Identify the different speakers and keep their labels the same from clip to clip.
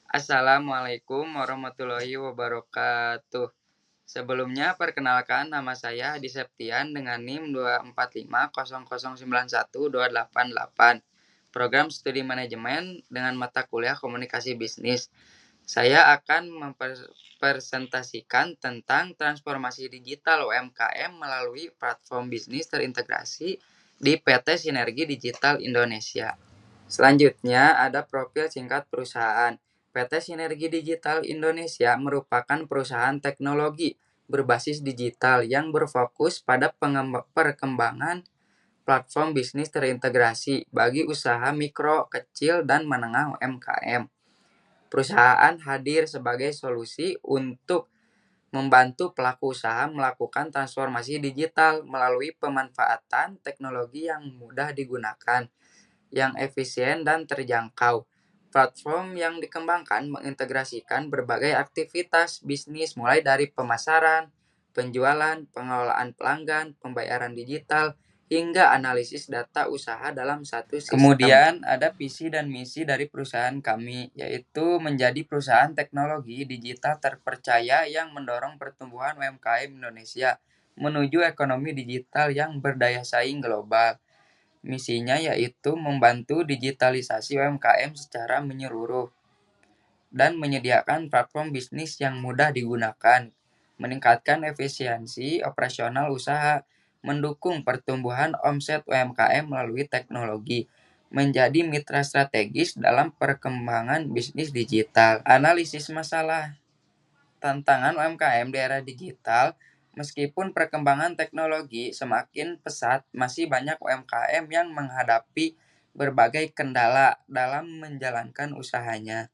Speaker 1: Assalamualaikum warahmatullahi wabarakatuh. Sebelumnya perkenalkan nama saya Hadi Septian dengan NIM 24500912888. Program Studi Manajemen dengan mata kuliah Komunikasi Bisnis. Saya akan mempresentasikan tentang transformasi digital UMKM melalui platform bisnis terintegrasi di PT Sinergi Digital Indonesia. Selanjutnya ada profil singkat perusahaan. PT Sinergi Digital Indonesia merupakan perusahaan teknologi berbasis digital yang berfokus pada perkembangan platform bisnis terintegrasi bagi usaha mikro, kecil, dan menengah UMKM. Perusahaan hadir sebagai solusi untuk membantu pelaku usaha melakukan transformasi digital melalui pemanfaatan teknologi yang mudah digunakan, yang efisien dan terjangkau. Platform yang dikembangkan mengintegrasikan berbagai aktivitas bisnis mulai dari pemasaran, penjualan, pengelolaan pelanggan, pembayaran digital, hingga analisis data usaha dalam satu sistem. Kemudian ada visi dan misi dari perusahaan kami, yaitu menjadi perusahaan teknologi digital terpercaya yang mendorong pertumbuhan UMKM Indonesia menuju ekonomi digital yang berdaya saing global. Misinya yaitu membantu digitalisasi UMKM secara menyeluruh dan menyediakan platform bisnis yang mudah digunakan, meningkatkan efisiensi operasional usaha, mendukung pertumbuhan omset UMKM melalui teknologi, menjadi mitra strategis dalam perkembangan bisnis digital. Analisis masalah tantangan UMKM di era digital. Meskipun perkembangan teknologi semakin pesat, masih banyak UMKM yang menghadapi berbagai kendala dalam menjalankan usahanya.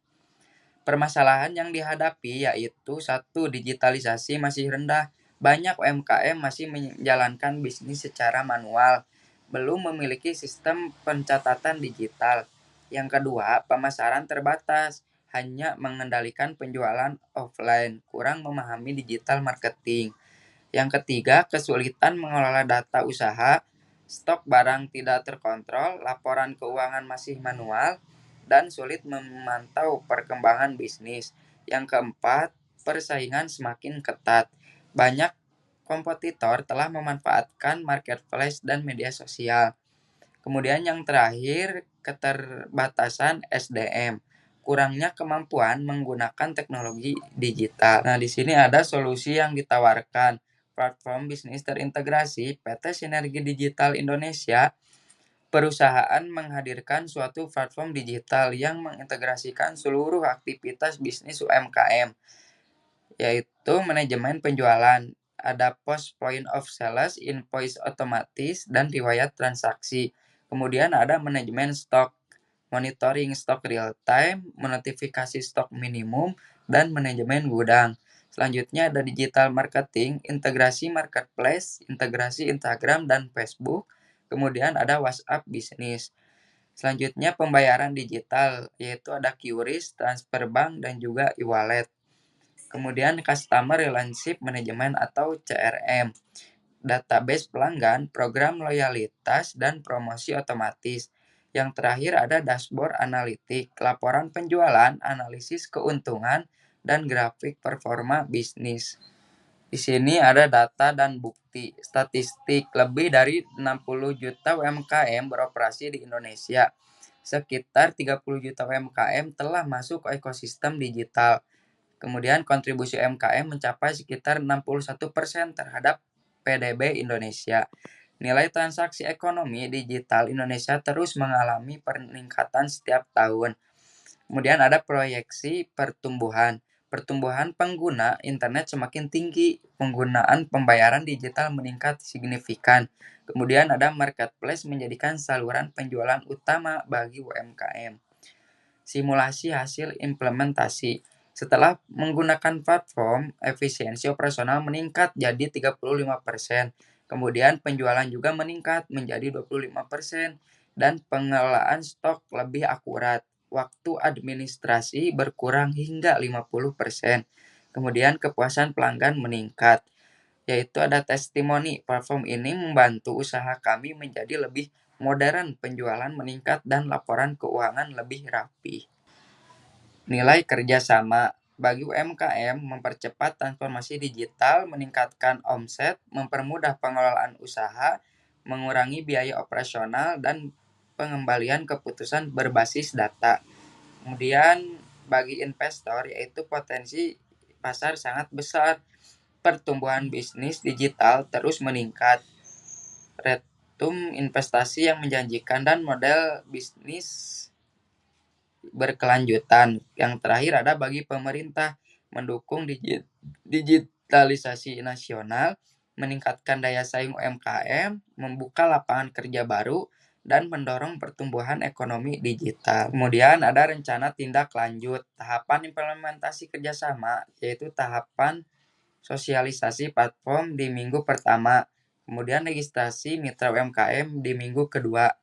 Speaker 1: Permasalahan yang dihadapi yaitu 1. Digitalisasi masih rendah. Banyak UMKM masih menjalankan bisnis secara manual, belum memiliki sistem pencatatan digital. Yang kedua, pemasaran terbatas, hanya mengendalikan penjualan offline, kurang memahami digital marketing. Yang ketiga, kesulitan mengelola data usaha, stok barang tidak terkontrol, laporan keuangan masih manual, dan sulit memantau perkembangan bisnis. Yang keempat, persaingan semakin ketat. Banyak kompetitor telah memanfaatkan marketplace dan media sosial. Kemudian yang terakhir, keterbatasan SDM. Kurangnya kemampuan menggunakan teknologi digital. Nah, di sini ada solusi yang ditawarkan. Platform bisnis terintegrasi PT Sinergi Digital Indonesia. Perusahaan menghadirkan suatu platform digital yang mengintegrasikan seluruh aktivitas bisnis UMKM, yaitu manajemen penjualan, ada post point of sales, invoice otomatis, dan riwayat transaksi. Kemudian ada manajemen stok, monitoring stok real time, notifikasi stok minimum, dan manajemen gudang. Selanjutnya ada digital marketing, integrasi marketplace, integrasi Instagram dan Facebook. Kemudian ada WhatsApp bisnis. Selanjutnya pembayaran digital, yaitu ada QRIS, transfer bank, dan juga e-wallet. Kemudian Customer Relationship Management atau CRM, database pelanggan, program loyalitas, dan promosi otomatis. Yang terakhir ada dashboard analitik, laporan penjualan, analisis keuntungan, dan grafik performa bisnis. Di sini ada data dan bukti statistik. Lebih dari 60 juta UMKM beroperasi di Indonesia. Sekitar 30 juta UMKM telah masuk ke ekosistem digital. Kemudian kontribusi UMKM mencapai sekitar 61% terhadap PDB Indonesia. Nilai transaksi ekonomi digital Indonesia terus mengalami peningkatan setiap tahun. Kemudian ada proyeksi pertumbuhan. Pertumbuhan pengguna internet semakin tinggi, penggunaan pembayaran digital meningkat signifikan. Kemudian ada marketplace menjadikan saluran penjualan utama bagi UMKM. Simulasi hasil implementasi. Setelah menggunakan platform, efisiensi operasional meningkat jadi 35%. Kemudian penjualan juga meningkat menjadi 25%. Dan pengelolaan stok lebih akurat. Waktu administrasi berkurang hingga 50%. Kemudian kepuasan pelanggan meningkat. Yaitu ada testimoni, platform ini membantu usaha kami menjadi lebih modern, penjualan meningkat, dan laporan keuangan lebih rapi. Nilai kerjasama bagi UMKM mempercepat transformasi digital, meningkatkan omset, mempermudah pengelolaan usaha, mengurangi biaya operasional, dan pengembalian keputusan berbasis data. Kemudian bagi investor yaitu potensi pasar sangat besar, pertumbuhan bisnis digital terus meningkat, return investasi yang menjanjikan dan model bisnis berkelanjutan. Yang terakhir ada bagi pemerintah mendukung digitalisasi nasional, meningkatkan daya saing UMKM, membuka lapangan kerja baru, dan mendorong pertumbuhan ekonomi digital. Kemudian ada rencana tindak lanjut, tahapan implementasi kerjasama, yaitu tahapan sosialisasi platform di minggu pertama, kemudian registrasi mitra UMKM di minggu kedua,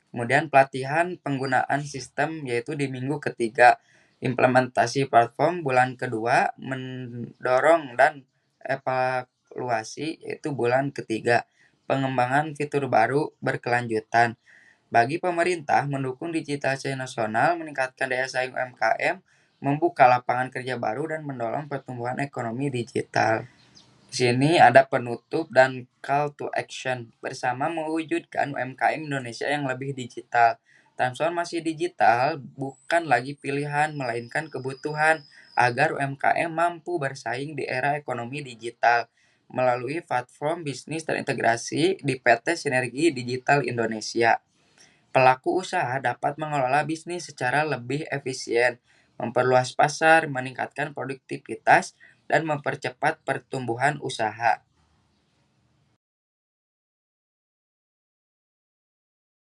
Speaker 1: kemudian pelatihan penggunaan sistem yaitu di minggu ketiga, implementasi platform bulan kedua, mendorong dan evaluasi yaitu bulan ketiga, pengembangan fitur baru berkelanjutan. Bagi pemerintah, mendukung digitalisasi nasional, meningkatkan daya saing UMKM, membuka lapangan kerja baru, dan mendorong pertumbuhan ekonomi digital. Di sini ada penutup dan call to action bersama mewujudkan UMKM Indonesia yang lebih digital. Transformasi digital bukan lagi pilihan, melainkan kebutuhan agar UMKM mampu bersaing di era ekonomi digital melalui platform bisnis terintegrasi di PT Sinergi Digital Indonesia. Pelaku usaha dapat mengelola bisnis secara lebih efisien, memperluas pasar, meningkatkan produktivitas, dan mempercepat pertumbuhan usaha.